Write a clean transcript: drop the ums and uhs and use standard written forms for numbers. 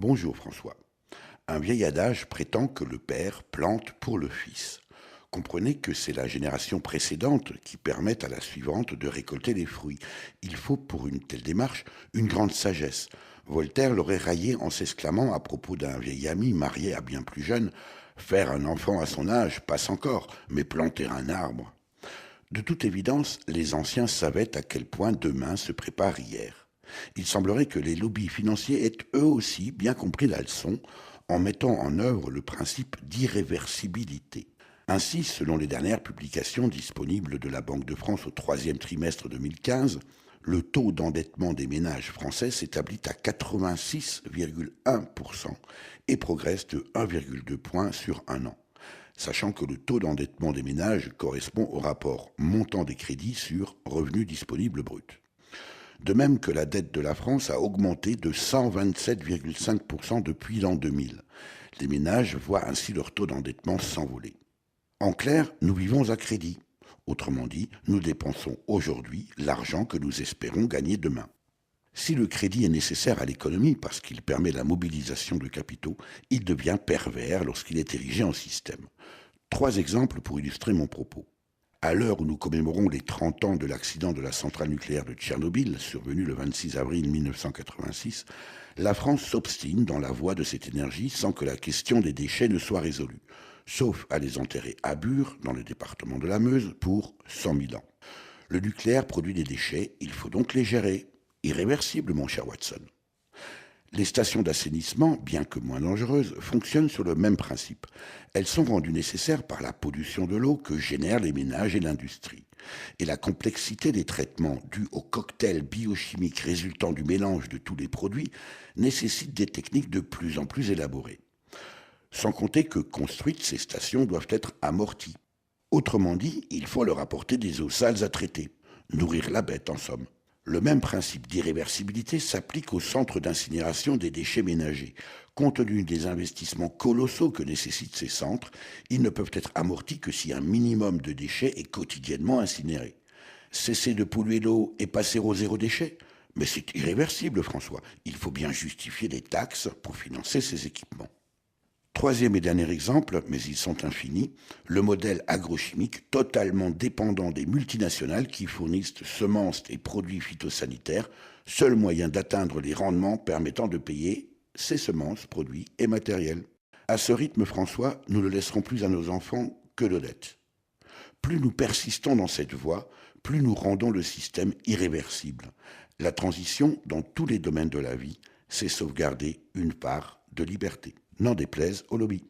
Bonjour François. Un vieil adage prétend que le père plante pour le fils. Comprenez que c'est la génération précédente qui permet à la suivante de récolter les fruits. Il faut pour une telle démarche une grande sagesse. Voltaire l'aurait raillé en s'exclamant à propos d'un vieil ami marié à bien plus jeune: faire un enfant à son âge passe encore, mais planter un arbre. De toute évidence, les anciens savaient à quel point demain se prépare hier. Il semblerait que les lobbies financiers aient eux aussi bien compris la leçon en mettant en œuvre le principe d'irréversibilité. Ainsi, selon les dernières publications disponibles de la Banque de France au troisième trimestre 2015, le taux d'endettement des ménages français s'établit à 86,1% et progresse de 1,2 points sur un an, sachant que le taux d'endettement des ménages correspond au rapport montant des crédits sur revenus disponibles bruts. De même que la dette de la France a augmenté de 127,5% depuis l'an 2000. Les ménages voient ainsi leur taux d'endettement s'envoler. En clair, nous vivons à crédit. Autrement dit, nous dépensons aujourd'hui l'argent que nous espérons gagner demain. Si le crédit est nécessaire à l'économie parce qu'il permet la mobilisation de capitaux, il devient pervers lorsqu'il est érigé en système. Trois exemples pour illustrer mon propos. À l'heure où nous commémorons les 30 ans de l'accident de la centrale nucléaire de Tchernobyl, survenu le 26 avril 1986, la France s'obstine dans la voie de cette énergie sans que la question des déchets ne soit résolue, sauf à les enterrer à Bure, dans le département de la Meuse, pour 100 000 ans. Le nucléaire produit des déchets, il faut donc les gérer. Irréversible, mon cher Watson. Les stations d'assainissement, bien que moins dangereuses, fonctionnent sur le même principe. Elles sont rendues nécessaires par la pollution de l'eau que génèrent les ménages et l'industrie. Et la complexité des traitements dus au cocktail biochimique résultant du mélange de tous les produits nécessite des techniques de plus en plus élaborées. Sans compter que construites, ces stations doivent être amorties. Autrement dit, il faut leur apporter des eaux sales à traiter. Nourrir la bête, en somme. Le même principe d'irréversibilité s'applique aux centres d'incinération des déchets ménagers. Compte tenu des investissements colossaux que nécessitent ces centres, ils ne peuvent être amortis que si un minimum de déchets est quotidiennement incinéré. Cesser de polluer l'eau et passer au zéro déchet? Mais c'est irréversible, François. Il faut bien justifier des taxes pour financer ces équipements. Troisième et dernier exemple, mais ils sont infinis, le modèle agrochimique totalement dépendant des multinationales qui fournissent semences et produits phytosanitaires, seul moyen d'atteindre les rendements permettant de payer ces semences, produits et matériels. À ce rythme, François, nous ne laisserons plus à nos enfants que de dettes. Plus nous persistons dans cette voie, plus nous rendons le système irréversible. La transition, dans tous les domaines de la vie, c'est sauvegarder une part de liberté. N'en déplaise au lobby.